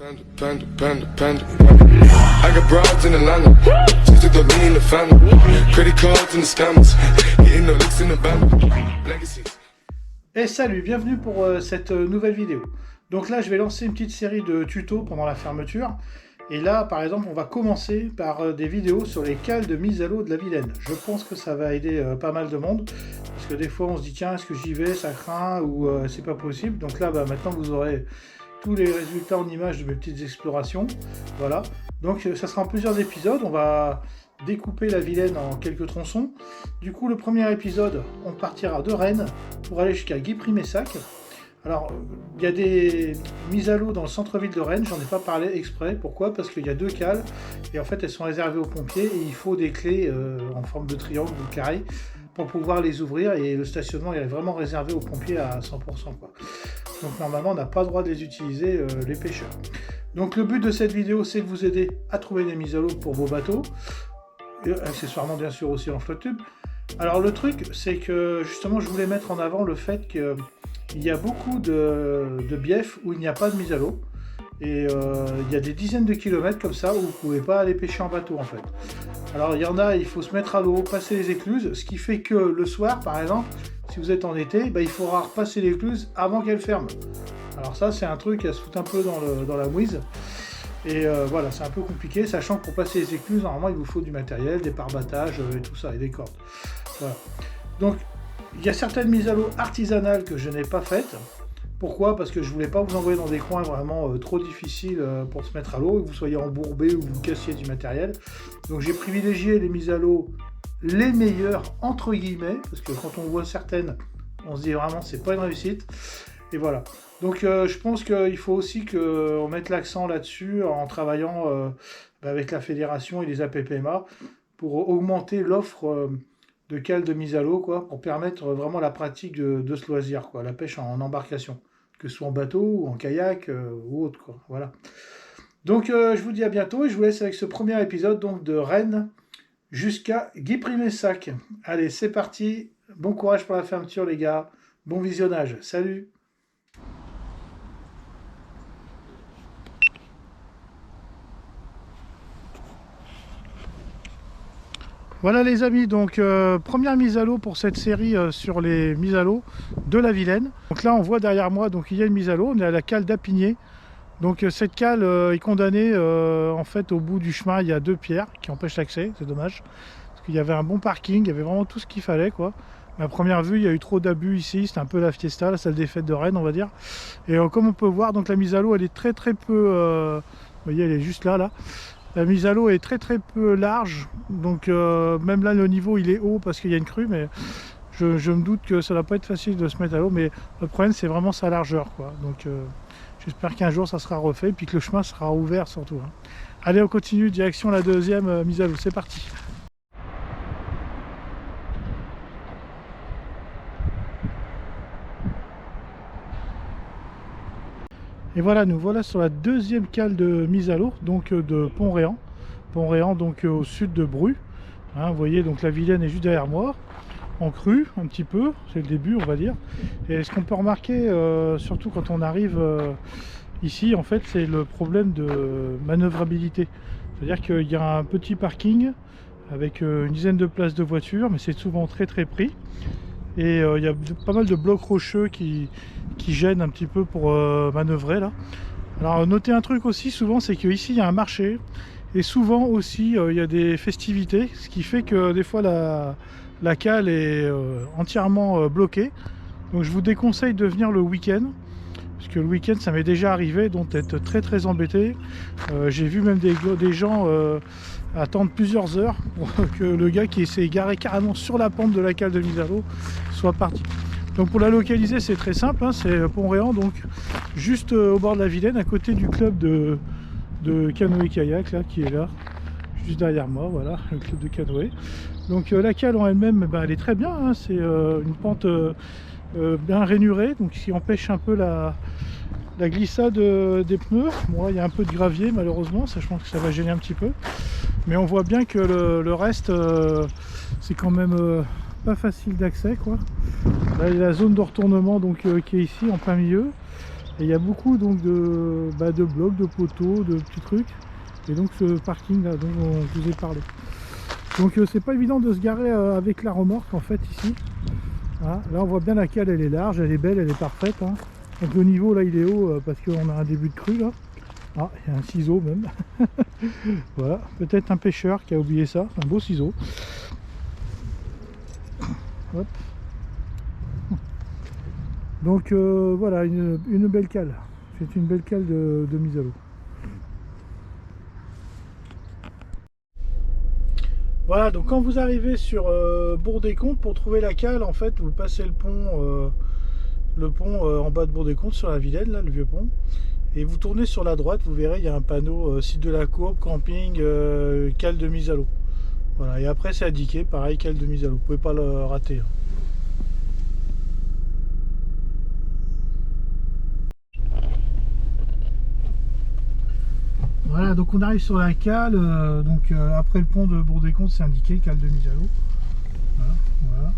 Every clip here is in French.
I got broads in Atlanta, just to throw me in the family. Credit cards and the scammers, hitting the licks in the band. Legacies. Et salut, bienvenue pour cette nouvelle vidéo. Donc là, je vais lancer une petite série de tutos pendant la fermeture. Et là, par exemple, on va commencer par des vidéos sur les cales de mise à l'eau de la Vilaine. Je pense que ça va aider pas mal de monde. Parce que des fois, on se dit, tiens, est-ce que j'y vais, ça craint, ou c'est pas possible. Donc là, maintenant, vous aurez tous les résultats en images de mes petites explorations. Voilà. Donc ça sera en plusieurs épisodes. On va découper la Vilaine en quelques tronçons. Du coup, le premier épisode, on partira de Rennes pour aller jusqu'à Guipry-Messac. Alors, il y a des mises à l'eau dans le centre-ville de Rennes, j'en ai pas parlé exprès. Pourquoi? Parce qu'il y a deux cales, et en fait, elles sont réservées aux pompiers, et il faut des clés en forme de triangle ou de carré pour pouvoir les ouvrir, et le stationnement est vraiment réservé aux pompiers à 100%, quoi. Donc normalement, on n'a pas le droit de les utiliser, les pêcheurs. Donc le but de cette vidéo, c'est de vous aider à trouver des mises à l'eau pour vos bateaux, et accessoirement bien sûr aussi en flotte tube. Alors le truc, c'est que justement, je voulais mettre en avant le fait que il y a beaucoup de biefs où il n'y a pas de mise à l'eau. Et il y a des dizaines de kilomètres comme ça où vous ne pouvez pas aller pêcher en bateau en fait. Alors il y en a, il faut se mettre à l'eau, passer les écluses, ce qui fait que le soir par exemple, si vous êtes en été, il faudra repasser l'écluse avant qu'elle ferme. Alors ça c'est un truc à se foutre un peu dans la mouise. Et voilà, c'est un peu compliqué, sachant que pour passer les écluses, normalement il vous faut du matériel, des pare-battages et tout ça, et des cordes. Voilà. Donc il y a certaines mises à l'eau artisanales que je n'ai pas faites. Pourquoi? Parce que je voulais pas vous envoyer dans des coins vraiment trop difficiles pour se mettre à l'eau, que vous soyez embourbé ou vous cassiez du matériel. Donc j'ai privilégié les mises à l'eau les meilleures entre guillemets, parce que quand on voit certaines, on se dit vraiment c'est pas une réussite. Et voilà. Donc je pense qu'il faut aussi qu'on mette l'accent là-dessus en travaillant avec la fédération et les APPMA pour augmenter l'offre de cales de mise à l'eau, quoi, pour permettre vraiment la pratique de ce loisir, quoi, la pêche en embarcation, que ce soit en bateau ou en kayak ou autre, quoi. Voilà. Donc je vous dis à bientôt et je vous laisse avec ce premier épisode donc de Rennes jusqu'à Guipry-Messac. Allez, c'est parti. Bon courage pour la fermeture, les gars. Bon visionnage. Salut. Voilà les amis, donc première mise à l'eau pour cette série sur les mises à l'eau de la Vilaine. Donc là on voit derrière moi, donc il y a une mise à l'eau, on est à la cale d'Apigné. Donc cette cale est condamnée en fait au bout du chemin, il y a deux pierres qui empêchent l'accès, c'est dommage. Parce qu'il y avait un bon parking, il y avait vraiment tout ce qu'il fallait, quoi. Mais à première vue, il y a eu trop d'abus ici, c'était un peu la fiesta, la salle des fêtes de Rennes on va dire. Et comme on peut voir, donc la mise à l'eau elle est très peu, vous voyez elle est juste là. La mise à l'eau est très peu large, donc même là le niveau il est haut parce qu'il y a une crue, mais je me doute que ça va pas être facile de se mettre à l'eau, mais le problème c'est vraiment sa largeur, quoi. Donc j'espère qu'un jour ça sera refait, et puis que le chemin sera ouvert surtout, hein. Allez, on continue, direction la deuxième mise à l'eau, c'est parti. Et voilà, nous voilà sur la deuxième cale de mise à l'eau, donc de Pont-Réan. Pont-Réan, donc au sud de Bru. Hein, vous voyez, donc la Vilaine est juste derrière moi, en crue, un petit peu, c'est le début, on va dire. Et ce qu'on peut remarquer, surtout quand on arrive ici, en fait, c'est le problème de manœuvrabilité. C'est-à-dire qu'il y a un petit parking avec une dizaine de places de voitures, mais c'est souvent très pris. Et il y a pas mal de blocs rocheux qui gênent un petit peu pour manœuvrer là. Alors notez un truc aussi souvent, c'est qu'ici il y a un marché et souvent aussi il y a des festivités, ce qui fait que des fois la cale est entièrement bloquée. Donc je vous déconseille de venir le week-end, parce que le week-end ça m'est déjà arrivé, donc être très embêté. J'ai vu même des gens attendre plusieurs heures pour que le gars qui s'est garé carrément sur la pente de la cale de mise à l'eau soit parti. Donc pour la localiser c'est très simple, hein, c'est Pont-Réan, donc juste au bord de la Vilaine, à côté du club de canoë-kayak là, qui est là, juste derrière moi, voilà, le club de canoë. Donc la cale en elle-même, elle est très bien, hein, c'est une pente bien rainurée, donc ce qui empêche un peu la glissade des pneus. Bon, il y a un peu de gravier malheureusement, ça je pense que ça va gêner un petit peu, mais on voit bien que le reste c'est quand même pas facile d'accès, quoi. Là il y a la zone de retournement donc qui est ici en plein milieu. Et il y a beaucoup donc de blocs, de poteaux, de petits trucs. Et donc ce parking là dont je vous ai parlé. Donc c'est pas évident de se garer avec la remorque en fait ici. Voilà. Là on voit bien la cale, elle est large, elle est belle, elle est parfaite. Hein. Donc le niveau là il est haut parce qu'on a un début de crue là. Ah, il y a un ciseau même. Voilà, peut-être un pêcheur qui a oublié ça, un beau ciseau. Hop. Donc voilà, une belle cale. C'est une belle cale de mise à l'eau. Voilà, donc quand vous arrivez sur Bourg-des-Comptes, pour trouver la cale, en fait, vous passez le pont en bas de Bourg-des-Comptes sur la Vilaine, là, le vieux pont. Et vous tournez sur la droite, vous verrez, il y a un panneau site de la courbe, camping, cale de mise à l'eau. Voilà, et après c'est indiqué, pareil, cale de mise à l'eau. Vous pouvez pas le rater. Hein. Voilà, donc on arrive sur la cale, après le pont de Bourg-des-Comptes, c'est indiqué, cale de mise à l'eau. Voilà, voilà.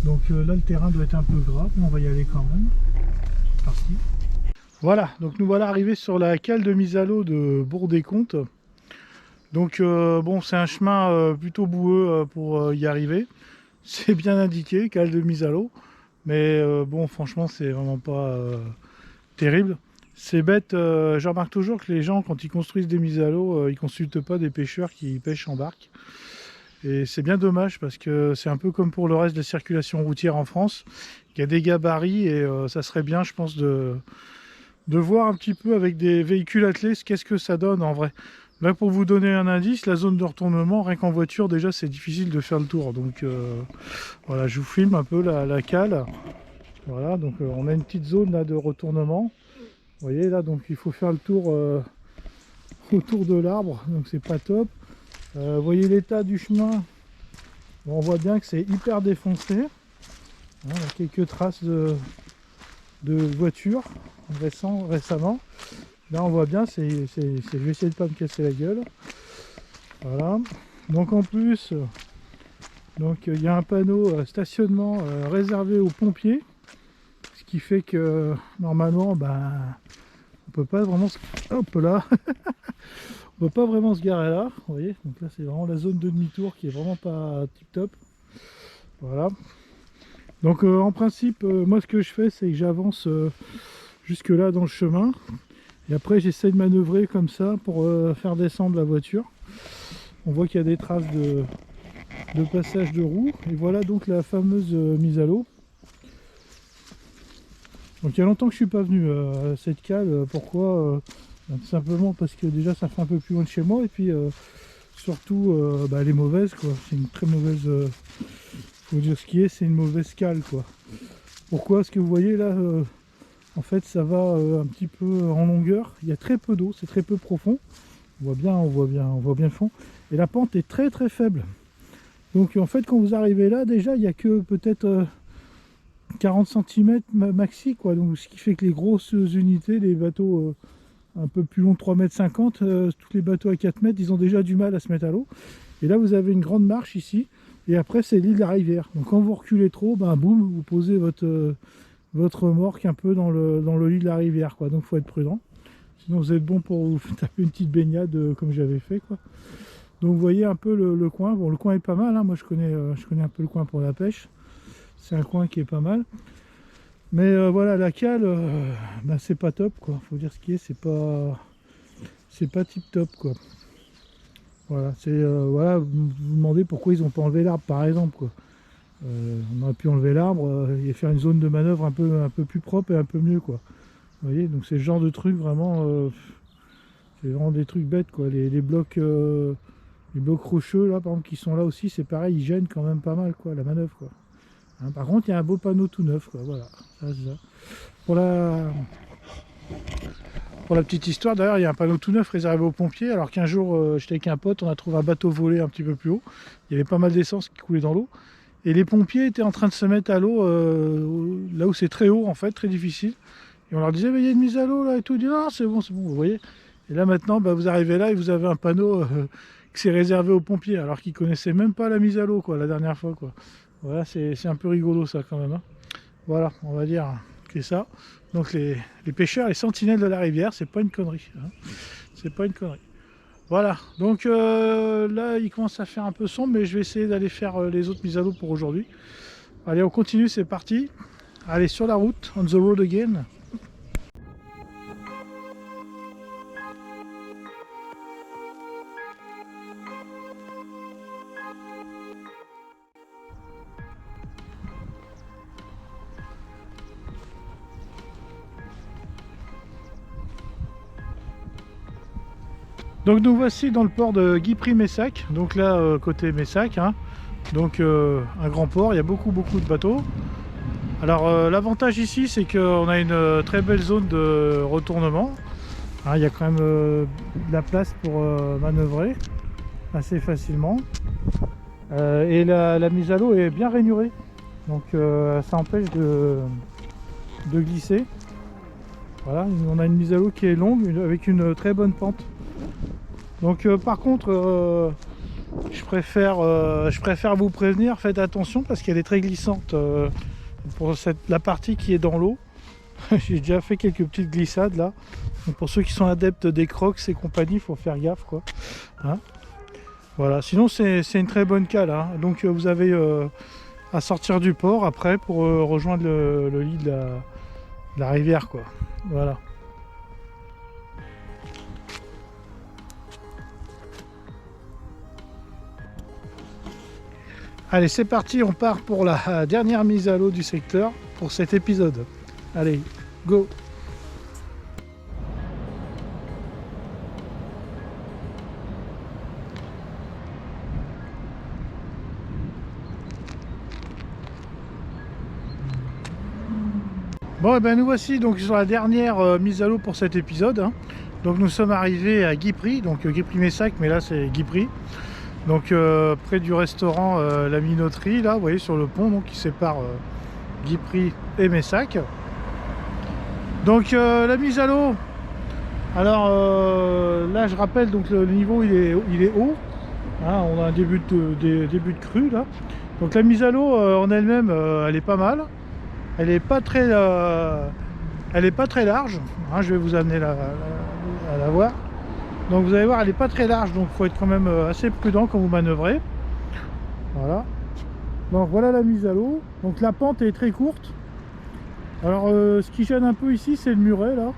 Donc là, le terrain doit être un peu gras, mais on va y aller quand même. C'est parti. Voilà, donc nous voilà arrivés sur la cale de mise à l'eau de Bourg-des-Comptes. Donc bon, c'est un chemin plutôt boueux pour y arriver. C'est bien indiqué, cale de mise à l'eau. Mais bon, franchement, c'est vraiment pas terrible. C'est bête, je remarque toujours que les gens, quand ils construisent des mises à l'eau, ils consultent pas des pêcheurs qui pêchent en barque. Et c'est bien dommage parce que c'est un peu comme pour le reste de la circulation routière en France. Il y a des gabarits et ça serait bien, je pense, de voir un petit peu avec des véhicules attelés qu'est-ce que ça donne en vrai. Là, pour vous donner un indice, la zone de retournement, rien qu'en voiture, déjà, c'est difficile de faire le tour. Donc voilà, je vous filme un peu la cale. Voilà, donc on a une petite zone là de retournement. Vous voyez là, donc il faut faire le tour autour de l'arbre, donc c'est pas top. Vous voyez l'état du chemin, bon, on voit bien que c'est hyper défoncé. On a quelques traces de voitures récemment. Là on voit bien, je vais essayer de pas me casser la gueule. Voilà. Donc en plus, il y a un panneau stationnement réservé aux pompiers. Ce qui fait que normalement, on peut pas vraiment hop là. On peut pas vraiment se garer là, vous voyez. Donc là c'est vraiment la zone de demi-tour qui est vraiment pas tip top. Voilà. Donc en principe, moi ce que je fais, c'est que j'avance jusque là dans le chemin. Et après j'essaie de manœuvrer comme ça pour faire descendre la voiture. On voit qu'il y a des traces de passage de roues. Et voilà donc la fameuse mise à l'eau. Donc il y a longtemps que je suis pas venu à cette cale. Pourquoi tout simplement parce que déjà ça fait un peu plus loin de chez moi. Et puis surtout elle est mauvaise quoi. C'est une très mauvaise... faut dire ce qui est, c'est une mauvaise cale quoi. Pourquoi? Parce que vous voyez là, en fait ça va un petit peu en longueur. Il y a très peu d'eau, c'est très peu profond. On voit bien le fond. Et la pente est très très faible. Donc en fait quand vous arrivez là, déjà il n'y a que peut-être 40 cm maxi quoi. Donc ce qui fait que les grosses unités, les bateaux un peu plus longs, 3,50 m, tous les bateaux à 4 mètres, ils ont déjà du mal à se mettre à l'eau. Et là vous avez une grande marche ici. Et après c'est l'île de la rivière. Donc quand vous reculez trop, boum, vous posez votre remorque un peu dans le lit de la rivière quoi. Donc faut être prudent. Sinon vous êtes bon pour vous taper une petite baignade comme j'avais fait quoi. Donc vous voyez un peu le coin. Bon, le coin est pas mal, hein. Moi je connais un peu le coin pour la pêche. C'est un coin qui est pas mal. Mais voilà, la cale, c'est pas top quoi. Faut dire ce qui est, c'est pas tip top quoi. Voilà, voilà, vous vous demandez pourquoi ils n'ont pas enlevé l'arbre par exemple quoi. On aurait pu enlever l'arbre et faire une zone de manœuvre un peu plus propre et un peu mieux quoi. Vous voyez, donc c'est le genre de truc vraiment, c'est vraiment des trucs bêtes quoi. Les blocs rocheux là par exemple qui sont là aussi, c'est pareil, ils gênent quand même pas mal quoi la manœuvre quoi. Hein, par contre il y a un beau panneau tout neuf quoi, voilà. Ça, c'est ça. Pour la petite histoire, d'ailleurs, il y a un panneau tout neuf réservé aux pompiers, alors qu'un jour, j'étais avec un pote, on a trouvé un bateau volé un petit peu plus haut. Il y avait pas mal d'essence qui coulait dans l'eau. Et les pompiers étaient en train de se mettre à l'eau, là où c'est très haut, en fait, très difficile. Et on leur disait, il y a une mise à l'eau, là, et tout. Ils disaient, non, c'est bon, vous voyez. Et là, maintenant, vous arrivez là et vous avez un panneau qui s'est réservé aux pompiers, alors qu'ils connaissaient même pas la mise à l'eau, quoi, la dernière fois, quoi. Voilà, c'est un peu rigolo, ça, quand même. Hein. Voilà, on va dire que c'est ça. Donc les pêcheurs, les sentinelles de la rivière, c'est pas une connerie. Hein. C'est pas une connerie. Voilà, donc là il commence à faire un peu sombre, mais je vais essayer d'aller faire les autres mises à l'eau pour aujourd'hui. Allez, on continue, c'est parti. Allez, sur la route, on the road again. Donc nous voici dans le port de Guipry-Messac, donc là côté Messac, hein. Donc un grand port, il y a beaucoup de bateaux. Alors l'avantage ici c'est qu'on a une très belle zone de retournement, hein, il y a quand même de la place pour manœuvrer assez facilement. Et la mise à l'eau est bien rainurée, donc ça empêche de glisser. Voilà, on a une mise à l'eau qui est longue avec une très bonne pente. Donc par contre je préfère vous prévenir, faites attention parce qu'elle est très glissante pour la partie qui est dans l'eau. J'ai déjà fait quelques petites glissades là. Donc pour ceux qui sont adeptes des crocs et compagnie, il faut faire gaffe quoi. Hein, voilà, sinon c'est une très bonne cale. Hein. Donc vous avez à sortir du port après pour rejoindre le lit de la rivière quoi. Voilà. Allez, c'est parti, on part pour la dernière mise à l'eau du secteur pour cet épisode. Allez, go! Bon, et ben nous voici donc sur la dernière mise à l'eau pour cet épisode. Hein. Donc nous sommes arrivés à Guipry, donc Guipry-Messac, mais là c'est Guipry. Donc près du restaurant La Minoterie, là, vous voyez sur le pont donc, qui sépare Guipry et Messac. Donc la mise à l'eau, alors là je rappelle, donc le niveau il est haut, hein, on a un début de crue là. Donc la mise à l'eau en elle-même, elle est pas mal, elle est pas très large, hein, je vais vous amener à la voir. Donc vous allez voir, elle n'est pas très large, donc il faut être quand même assez prudent quand vous manœuvrez. Voilà. Donc voilà la mise à l'eau. Donc la pente est très courte. Alors ce qui gêne un peu ici, c'est le muret là.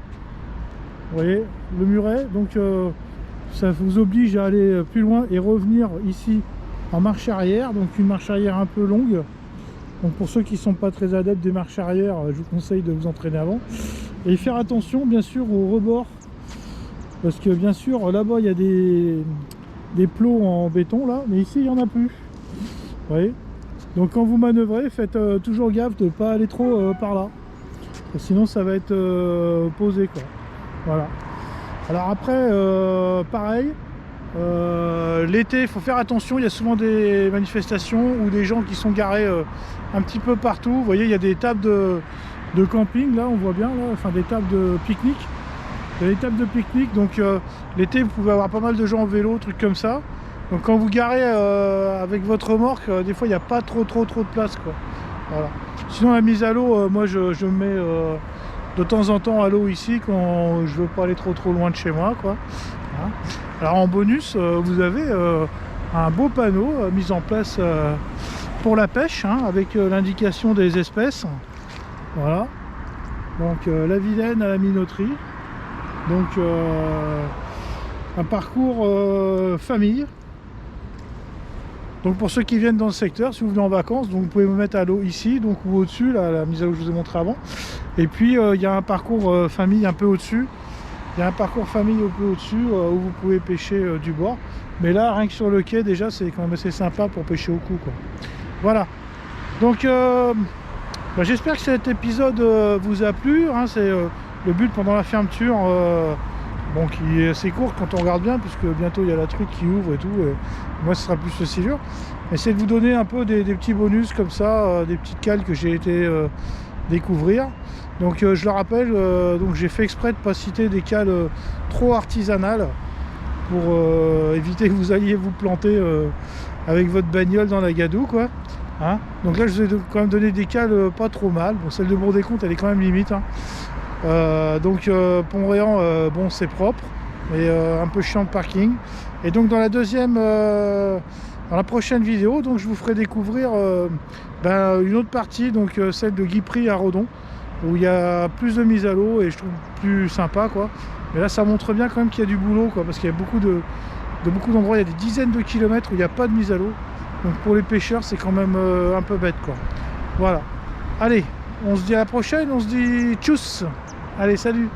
Vous voyez, le muret. Donc ça vous oblige à aller plus loin et revenir ici en marche arrière. Donc une marche arrière un peu longue. Donc pour ceux qui ne sont pas très adeptes des marches arrière, je vous conseille de vous entraîner avant. Et faire attention bien sûr au rebord. Parce que bien sûr là-bas il y a des plots en béton là, mais ici il n'y en a plus. Vous voyez, donc quand vous manœuvrez, faites toujours gaffe de ne pas aller trop par là. Sinon ça va être posé quoi. Voilà. Alors après pareil, l'été il faut faire attention, il y a souvent des manifestations ou des gens qui sont garés un petit peu partout. Vous voyez, il y a des tables de camping là, on voit bien là, enfin des tables de pique-nique. Il y a des tables de pique-nique, donc l'été vous pouvez avoir pas mal de gens en vélo, trucs comme ça. Donc quand vous garez avec votre remorque, des fois il n'y a pas trop de place quoi. Voilà. Sinon la mise à l'eau, moi je me mets de temps en temps à l'eau ici quand je veux pas aller trop loin de chez moi quoi. Hein. Alors en bonus, vous avez un beau panneau mis en place pour la pêche, hein, avec l'indication des espèces. Voilà. Donc la Vilaine à la Minoterie. Donc un parcours famille. Donc pour ceux qui viennent dans le secteur, si vous venez en vacances, donc vous pouvez me mettre à l'eau ici, donc ou au-dessus, la mise à l'eau que je vous ai montré avant. Et puis il y a un parcours famille un peu au-dessus. Il y a un parcours famille un peu au-dessus où vous pouvez pêcher du bord. Mais là, rien que sur le quai, déjà, c'est quand même assez sympa pour pêcher au cou, quoi. Voilà. Donc j'espère que cet épisode vous a plu. Hein, c'est le but pendant la fermeture. Bon, qui est assez court quand on regarde bien, puisque bientôt il y a la truc qui ouvre et tout. Et moi, ce sera plus le silure. Essayer de vous donner un peu des petits bonus comme ça, des petites cales que j'ai été découvrir. Donc, je le rappelle, donc j'ai fait exprès de ne pas citer des cales trop artisanales pour éviter que vous alliez vous planter avec votre bagnole dans la gadoue, quoi. Hein, donc là, je vous ai quand même donné des cales pas trop mal. Bon, celle de Bourdécompte, elle est quand même limite. Hein. Pont-Réan, bon, c'est propre, mais un peu chiant de parking. Et donc dans la dans la prochaine vidéo, donc je vous ferai découvrir une autre partie, donc celle de Guipry à Redon, où il y a plus de mise à l'eau et je trouve plus sympa, quoi. Mais là, ça montre bien quand même qu'il y a du boulot, quoi, parce qu'il y a beaucoup d'endroits, il y a des dizaines de kilomètres où il n'y a pas de mise à l'eau. Donc pour les pêcheurs, c'est quand même un peu bête, quoi. Voilà. Allez, on se dit à la prochaine, on se dit tchuss. Allez, salut.